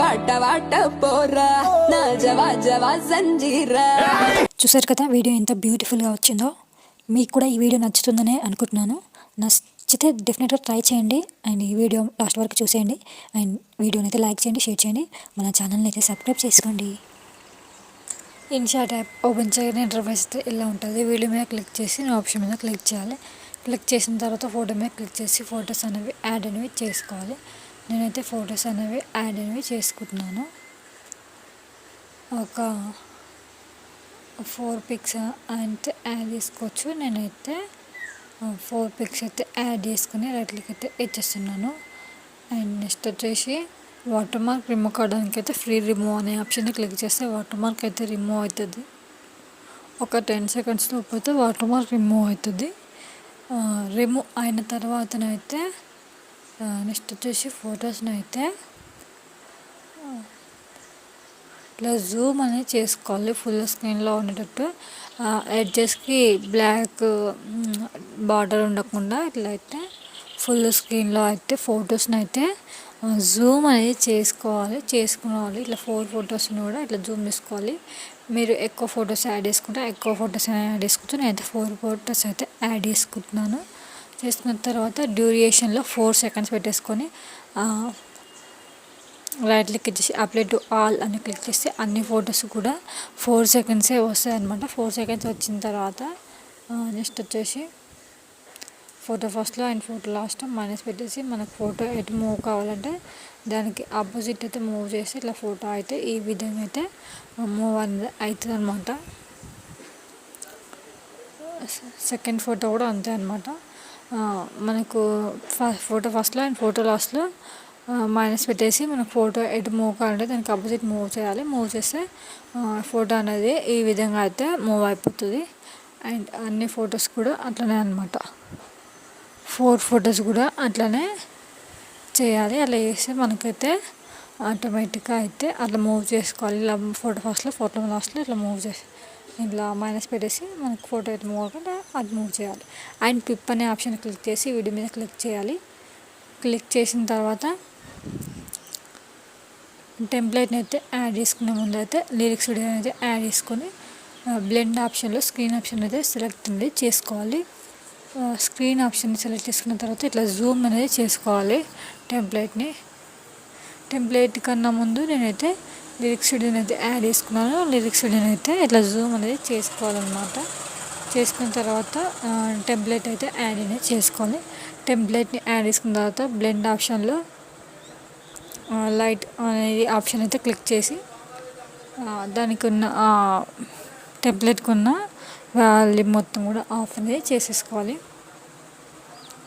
వాట వాట పోరా నా జవా జవా సంజీరా. చూసారు కదా వీడియో ఎంత బ్యూటిఫుల్గా వచ్చిందో. మీకు కూడా ఈ వీడియో నచ్చుతుందనే అనుకుంటున్నాను. నచ్చితే డెఫినెట్గా ట్రై చేయండి అండ్ ఈ వీడియో లాస్ట్ వరకు చూసేయండి అండ్ వీడియోని అయితే లైక్ చేయండి, షేర్ చేయండి, మన ఛానల్ని అయితే సబ్స్క్రైబ్ చేసుకోండి. ఇన్షాట్ యాప్ ఓపెన్ చేయని ఇంటర్ఫేస్ అయితే ఇలా ఉంటుంది. వీడియో మీద క్లిక్ చేసి ఆప్షన్ మీద క్లిక్ చేయాలి. క్లిక్ చేసిన తర్వాత ఫోటో మీద క్లిక్ చేసి ఫొటోస్ అనేవి యాడ్ అనేవి చేసుకోవాలి. నేనైతే ఫొటోస్ అనేవి యాడ్ అనేవి చేసుకుంటున్నాను. ఒక 4 పిక్స్ అంటే యాడ్ చేసుకోవచ్చు. నేనైతే 4 పిక్స్ అయితే యాడ్ చేసుకుని రైట్ క్లిక్ అయితే ఇచ్చేస్తున్నాను. అండ్ నెక్స్ట్ వచ్చేసి వాటర్ మార్క్ రిమూవ్ కావడానికి అయితే ఫ్రీ రిమూవ్ అనే ఆప్షన్ క్లిక్ చేస్తే వాటర్ మార్క్ అయితే రిమూవ్ అవుతుంది. ఒక 10 సెకండ్స్ లోపు అయితే వాటర్ మార్క్ రిమూవ్ అవుతుంది. రిమూవ్ అయిన తర్వాతనైతే నెక్స్ట్ వచ్చేసి ఫొటోస్ని అయితే ఇట్లా జూమ్ అనేది చేసుకోవాలి ఫుల్ స్క్రీన్లో ఉండేటట్టు. ఎడ్జెస్కి బ్లాక్ బార్డర్ ఉండకుండా ఇట్లా అయితే ఫుల్ స్క్రీన్లో అయితే ఫొటోస్ని అయితే జూమ్ అనేది చేసుకోవాలి. ఇట్లా 4 ఫొటోస్ని కూడా ఇట్లా జూమ్ చేసుకోవాలి. మీరు ఎక్కువ ఫొటోస్ యాడ్ చేసుకుంటే ఎక్కువ ఫొటోస్ యాడ్ చేసుకోవచ్చు. నేనైతే 4 ఫొటోస్ అయితే యాడ్ చేసుకుంటున్నాను. చేసుకున్న తర్వాత డ్యూరేషన్లో 4 సెకండ్స్ పెట్టేసుకొని రైట్ క్లిక్ ఇచ్చేసి అప్లై టు ఆల్ అని క్లిక్ చేస్తే అన్ని ఫొటోస్ కూడా 4 సెకండ్సే వస్తాయి అనమాట. 4 సెకండ్స్ వచ్చిన తర్వాత నెక్స్ట్ వచ్చేసి ఫోటో ఫస్ట్లో అండ్ ఫోటో లాస్ట్ మైనస్ పెట్టేసి మనకు ఫోటో ఎటు మూవ్ కావాలంటే దానికి ఆపోజిట్ అయితే మూవ్ చేసి ఇట్లా ఫోటో అయితే ఈ విధంగా అయితే మూవ్ అనేది అవుతుంది అనమాట. సెకండ్ ఫోటో కూడా అంతే అనమాట. మనకు ఫోటో ఫస్ట్లో అండ్ ఫోటో లాస్ట్లో మైనస్ పెట్టేసి మనకు ఫోటో ఎటు మూవ్ కావాలంటే దానికి ఆపోజిట్ మూవ్ చేయాలి. మూవ్ చేస్తే ఫోటో అనేది ఈ విధంగా అయితే మూవ్ అయిపోతుంది. అండ్ అన్ని ఫొటోస్ కూడా అట్లనే అనమాట. 4 ఫొటోస్ కూడా అట్లనే చేయాలి. అలా చేస్తే మనకైతే ఆటోమేటిక్గా అయితే అట్లా మూవ్ చేసుకోవాలి. ఇలా ఫోటో ఫస్ట్లో ఫోటో లాస్ట్లో ఇట్లా మూవ్ చేసి ఇట్లా మైనస్ పెట్టేసి మనకు ఫోటో అయితే మూవ్ అవ్వకుండా అది మూవ్ చేయాలి. అండ్ పిప్ అనే ఆప్షన్ క్లిక్ చేసి వీడియో మీద క్లిక్ చేయాలి. క్లిక్ చేసిన తర్వాత టెంప్లెట్ని అయితే యాడ్ చేసుకునే ముందు అయితే లిరిక్స్ వీడియో అయితే యాడ్ చేసుకొని బ్లెండ్ ఆప్షన్లో స్క్రీన్ ఆప్షన్ అయితే సెలెక్ట్ అనేది చేసుకోవాలి. స్క్రీన్ ఆప్షన్ని సెలెక్ట్ చేసుకున్న తర్వాత ఇట్లా జూమ్ అనేది చేసుకోవాలి. టెంప్లెట్ కన్నా ముందు నేనైతే లిరిక్స్ వీడియోని అయితే యాడ్ చేసుకున్నాను. లిరిక్స్ వీడియోని అయితే ఇట్లా జూమ్ అనేది చేసుకోవాలన్నమాట. చేసుకున్న తర్వాత టెంప్లెట్ అయితే యాడ్ అనేది చేసుకోవాలి. టెంప్లెట్ని యాడ్ చేసుకున్న తర్వాత బ్లెండ్ ఆప్షన్లో లైట్ అనేది ఆప్షన్ అయితే క్లిక్ చేసి దానికి ఉన్న టెంప్లెట్కి ఉన్న వాల్యూమ్ మొత్తం కూడా ఆఫ్ అనేది చేసేసుకోవాలి.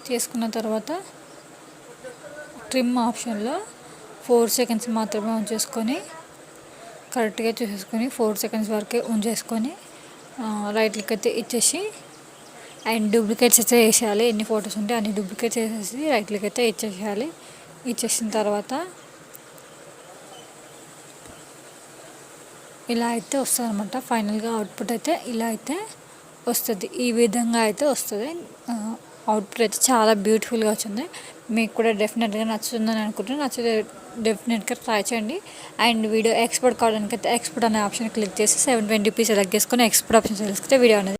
చేసుకున్న తర్వాత ట్రిమ్ ఆప్షన్లో 4 సెకండ్స్ మాత్రమే ఉంచేసుకొని కరెక్ట్గా చూసేసుకొని 4 సెకండ్స్ వరకే ఉంచేసుకొని రైట్ క్లిక్ అయితే ఇచ్చేసి అండ్ డూప్లికేట్స్ అయితే వేసేయాలి. ఎన్ని ఫొటోస్ ఉంటే అన్ని డూప్లికేట్స్ వేసేసి రైట్ క్లిక్ అయితే ఇచ్చేసేయాలి. ఇచ్చేసిన తర్వాత ఇలా అయితే వస్తుంది అనమాట. ఫైనల్గా అవుట్పుట్ అయితే ఇలా అయితే వస్తుంది. ఈ విధంగా అయితే వస్తుంది. అవుట్పుట్ అయితే చాలా బ్యూటిఫుల్గా వచ్చింది. మీకు కూడా డెఫినెట్గా నచ్చుతుందని అనుకుంటున్నాను. నచ్చితే డెఫినెట్గా ట్రై చేయండి. అండ్ వీడియో ఎక్స్పోర్ట్ కావడానికి అయితే ఎక్స్పోర్ట్ అనే ఆప్షన్ క్లిక్ చేసి 720p సెలెక్ట్ చేసుకొని ఎక్స్పోర్ట్ ఆప్షన్ సెలెక్ట్ చేస్తే వీడియో అనేది